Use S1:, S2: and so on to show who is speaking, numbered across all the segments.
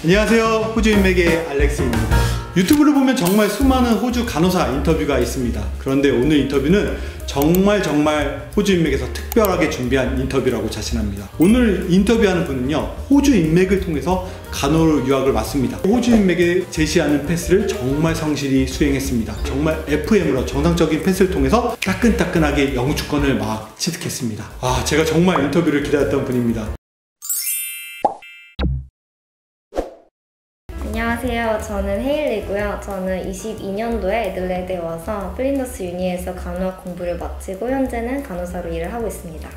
S1: 안녕하세요, 호주인맥의 알렉스입니다. 유튜브를 보면 정말 수많은 호주 간호사 인터뷰가 있습니다. 그런데 오늘 인터뷰는 정말 호주인맥에서 특별하게 준비한 인터뷰라고 자신합니다. 오늘 인터뷰하는 분은요, 호주인맥을 통해서 간호 유학을 왔습니다. 호주인맥에 제시하는 패스를 정말 성실히 수행했습니다. 정말 FM으로 정상적인 패스를 통해서 따끈따끈하게 영주권을 막 취득했습니다. 제가 정말 인터뷰를 기다렸던 분입니다.
S2: 안녕하세요. 저는 헤일리고요. 저는 22년도에 애들레드에 와서 플린더스 유니에서 간호학 공부를 마치고 현재는 간호사로 일을 하고 있습니다.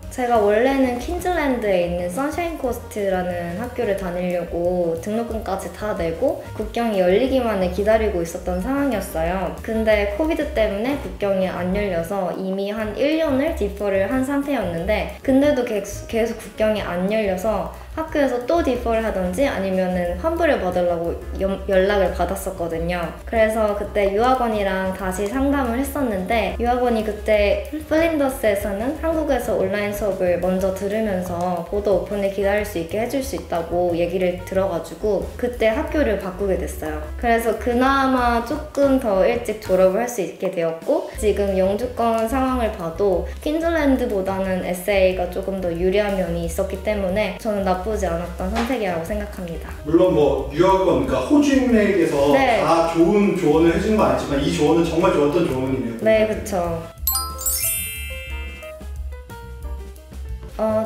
S2: 제가 원래는 퀸즐랜드에 있는 선샤인 코스트라는 학교를 다니려고 등록금까지 다 내고 국경이 열리기만을 기다리고 있었던 상황이었어요. 근데 코비드 때문에 국경이 안 열려서 이미 한 1년을 디퍼를 한 상태였는데, 근데도 계속 국경이 안 열려서 학교에서 또 디퍼를 하던지 아니면은 환불을 받으려고 연락을 받았었거든요. 그래서 그때 유학원이랑 다시 상담을 했었는데, 유학원이 그때 플린더스에서는 한국에서 온라인 수업을 먼저 들으면서 보더 오픈을 기다릴 수 있게 해줄 수 있다고 얘기를 들어가지고 그때 학교를 바꾸게 됐어요. 그래서 그나마 조금 더 일찍 졸업을 할 수 있게 되었고, 지금 영주권 상황을 봐도 퀸즐랜드보다는 SA가 조금 더 유리한 면이 있었기 때문에 저는 나쁘지 않았던 선택이라고 생각합니다.
S1: 물론 유학원, 그러니까 호주인맥에서 다 좋은 조언을 해주는 건 아니지만 이 조언은 정말 좋았던 조언이네요.
S2: 네, 그쵸.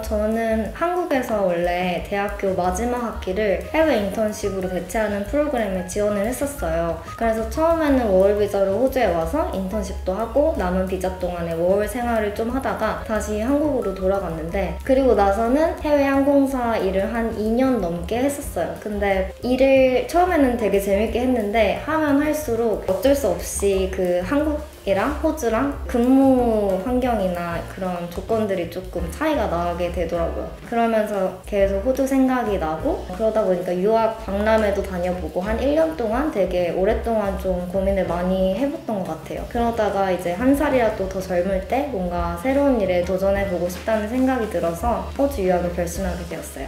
S2: 저는 한국에서 원래 대학교 마지막 학기를 해외 인턴십으로 대체하는 프로그램에 지원을 했었어요. 그래서 처음에는 워홀 비자로 호주에 와서 인턴십도 하고 남은 비자 동안에 워홀 생활을 좀 하다가 다시 한국으로 돌아갔는데, 그리고 나서는 해외 항공사 일을 한 2년 넘게 했었어요. 근데 일을 처음에는 되게 재밌게 했는데 하면 할수록 어쩔 수 없이 그 한국이랑 호주랑 근무 환경이나 그런 조건들이 조금 차이가 나게 되더라고요. 그러면서 계속 호주 생각이 나고, 그러다 보니까 유학 박람회도 다녀보고 한 1년 동안 되게 오랫동안 좀 고민을 많이 해봤던 것 같아요. 그러다가 이제 한 살이라도 더 젊을 때 뭔가 새로운 일에 도전해보고 싶다는 생각이 들어서 호주 유학을 결심하게 되었어요.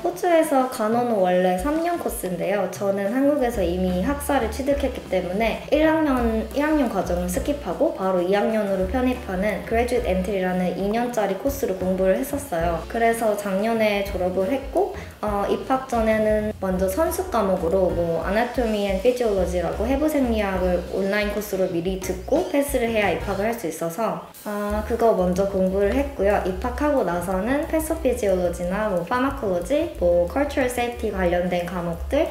S2: 호주에서 간호는 원래 3년 코스인데요. 저는 한국에서 이미 학사를 취득했기 때문에 1학년 과정을 스킵하고 바로 2학년으로 편입하는 Graduate Entry라는 2년짜리 코스로 공부를 했었어요. 그래서 작년에 졸업을 했고, 입학 전에는 먼저 선수 과목으로 Anatomy and Physiology라고 해부생리학을 온라인 코스로 미리 듣고 패스를 해야 입학을 할 수 있어서 그거 먼저 공부를 했고요. 입학하고 나서는 패소피지올로지나 파마콜로지, cultural safety 관련된 과목들,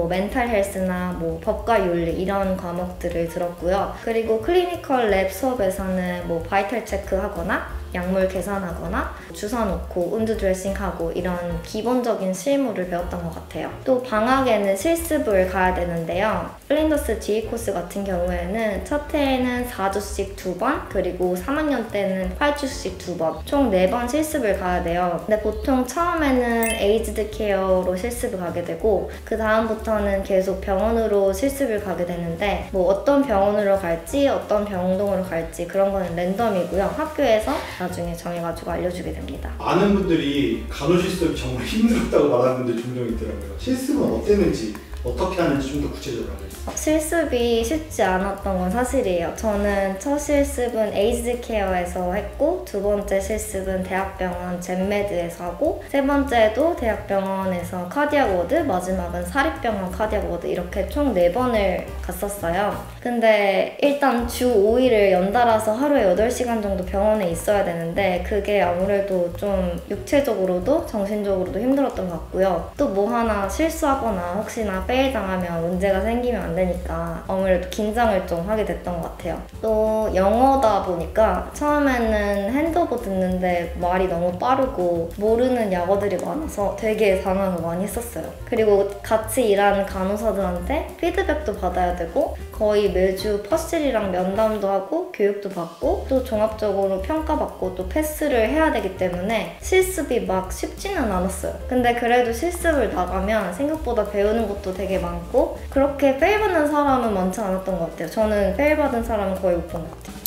S2: 멘탈 헬스나 법과 윤리 이런 과목들을 들었고요. 그리고 클리니컬 랩 수업에서는 바이탈 체크 하거나 약물 계산하거나 주사 놓고 운드 드레싱하고 이런 기본적인 실무를 배웠던 것 같아요. 또 방학에는 실습을 가야 되는데요. 플린더스 GE 코스 같은 경우에는 첫 해에는 4주씩 2번, 그리고 3학년 때는 8주씩 2번, 총 4번 실습을 가야 돼요. 근데 보통 처음에는 에이즈드 케어로 실습을 가게 되고, 그 다음부터는 계속 병원으로 실습을 가게 되는데, 어떤 병원으로 갈지 어떤 병동으로 갈지 그런 거는 랜덤이고요. 학교에서 나중에 정해가지고 알려주게 됩니다.
S1: 많은 분들이 간호 실습이 정말 힘들었다고 말하는 분들 종종 있더라고요. 실습은 어땠는지, 어떻게 하는지 좀 더 구체적으로 알려주세요.
S2: 실습이 쉽지 않았던 건 사실이에요. 저는 첫 실습은 에이즈드 케어에서 했고, 두 번째 실습은 대학병원 젠메드에서 하고, 세 번째도 대학병원에서 카디악 워드, 마지막은 사립병원 카디악 워드, 이렇게 총 4번을 갔었어요. 근데 일단 주 5일을 연달아서 하루에 8시간 정도 병원에 있어야 되는데, 그게 아무래도 좀 육체적으로도 정신적으로도 힘들었던 것 같고요. 또 하나 실수하거나 혹시나 페일 당하면 문제가 생기면 안 되니까 아무래도 긴장을 좀 하게 됐던 것 같아요. 또 영어다 보니까 처음에는 핸드오버 듣는데 말이 너무 빠르고 모르는 약어들이 많아서 되게 단어를 많이 했었어요. 그리고 같이 일하는 간호사들한테 피드백도 받아야 되고, 거의 매주 퍼실이랑 면담도 하고 교육도 받고 또 종합적으로 평가받고 또 패스를 해야 되기 때문에 실습이 막 쉽지는 않았어요. 근데 그래도 실습을 나가면 생각보다 배우는 것도 되게 많고, 그렇게 페일 받는 사람은 많지 않았던 것 같아요. 저는 페일 받은 사람은 거의 못 본 것 같아요.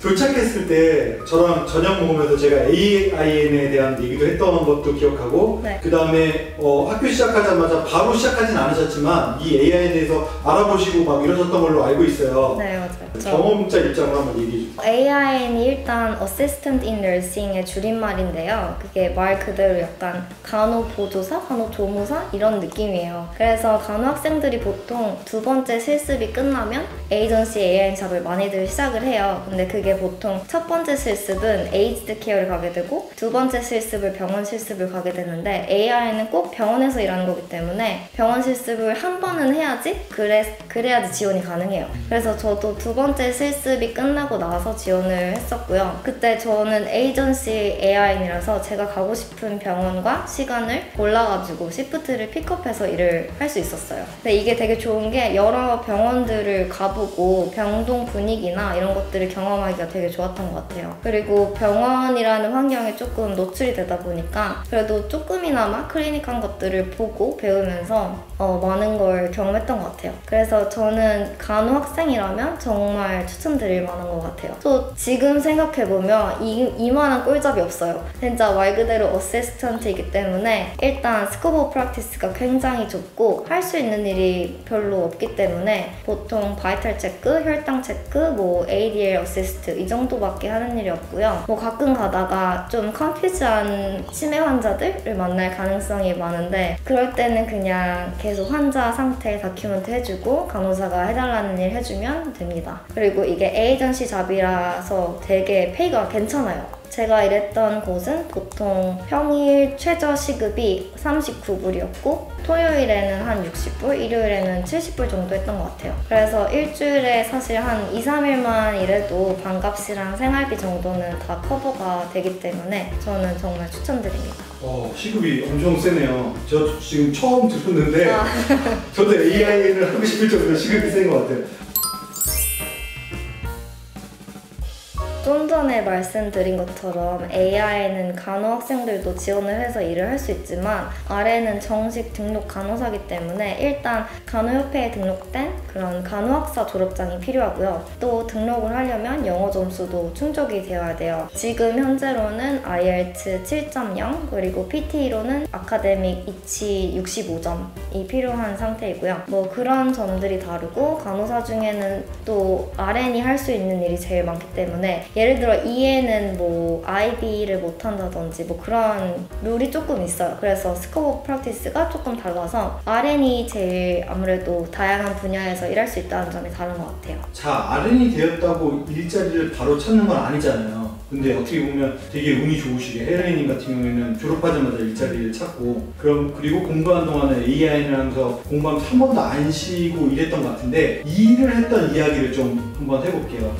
S1: 도착했을 때 저랑 저녁 먹으면서 제가 AIN에 대한 얘기도 했던 것도 기억하고
S2: 네.
S1: 그 다음에 학교 시작하자마자 바로 시작하진 않으셨지만 이 AI에 대해서 알아보시고 막 이러셨던 걸로 알고 있어요.
S2: 네, 맞아요.
S1: 경험자 입장으로 한번 얘기해 주세요.
S2: AIN이 일단 Assistant in Nursing의 줄임말인데요. 그게 말 그대로 약간 간호보조사, 간호조무사 이런 느낌이에요. 그래서 간호학생들이 보통 두 번째 실습이 끝나면 에이전시 AIN 잡을 많이들 시작을 해요. 근데 그게 보통 첫 번째 실습은 에이즈드 케어를 가게 되고 두 번째 실습을 병원 실습을 가게 되는데 AI는 꼭 병원에서 일하는 거기 때문에 병원 실습을 한 번은 해야지 그래야지 지원이 가능해요. 그래서 저도 두 번째 실습이 끝나고 나서 지원을 했었고요. 그때 저는 에이전시 AIN이라서 제가 가고 싶은 병원과 시간을 골라가지고 시프트를 픽업해서 일을 할 수 있었어요. 근데 이게 되게 좋은 게 여러 병원들을 가보고 병동 분위기나 이런 것들을 경험하기가 되게 좋았던 것 같아요. 그리고 병원이라는 환경에 조금 노출이 되다 보니까 그래도 조금이나마 클리닉한 것들을 보고 배우면서 많은 걸 경험했던 것 같아요. 그래서 저는 간호학생이라면 정말 추천드릴 만한 것 같아요. 또 지금 생각해보면 이만한 꿀잡이 없어요. 진짜 말 그대로 어시스턴트이기 때문에 일단 스코프 오브 프랙티스가 굉장히 좁고 할 수 있는 일이 별로 없기 때문에 보통 바이탈 체크, 혈당 체크, 뭐 ADL 어시스트 이 정도밖에 하는 일이 없고요. 뭐 가끔 가다가 좀 컨퓨즈한 치매 환자들을 만날 가능성이 많은데 그럴 때는 그냥 계속 환자 상태 다큐멘트 해주고 간호사가 해달라는 일 해주면 됩니다. 그리고 이게 에이전시 잡이라서 되게 페이가 괜찮아요. 제가 일했던 곳은 보통 평일 최저 시급이 39불이었고 토요일에는 한 60불, 일요일에는 70불 정도 했던 것 같아요. 그래서 일주일에 사실 한 2, 3일만 일해도 방값이랑 생활비 정도는 다 커버가 되기 때문에 저는 정말 추천드립니다.
S1: 시급이 엄청 세네요. 저 지금 처음 들었는데 저도 AI를 하고 싶을 정도로 시급이 센 것 같아요.
S2: 좀 전에 말씀드린 것처럼 AI는 간호학생들도 지원을 해서 일을 할 수 있지만 아래는 정식 등록 간호사기 때문에 일단 간호협회에 등록된 그런 간호학사 졸업장이 필요하고요. 또 등록을 하려면 영어 점수도 충족이 되어야 돼요. 지금 현재로는 IELTS 7.0 그리고 PT로는 아카데믹 이치 65점이 필요한 상태이고요. 뭐 그런 점들이 다르고 간호사 중에는 또 RN이 할 수 있는 일이 제일 많기 때문에 예를 들어 EN은 뭐 IB를 못한다든지 뭐 그런 룰이 조금 있어요. 그래서 스코프 오브 프랙티스가 조금 달라서 RN이 제일 아무래도 다양한 분야에서 일할 수 있다는 점이 다른 것 같아요.
S1: 자, RN이 되었다고 일자리를 바로 찾는 건 아니잖아요. 근데 어떻게 보면 되게 운이 좋으시게 혜련이님 같은 경우에는 졸업하자마자 일자리를 찾고 그리고 공부하는 동안에 AI를 하면서 공부하면서 한 번도 안 쉬고 일했던 것 같은데 이 일을 했던 이야기를 좀 한번 해볼게요.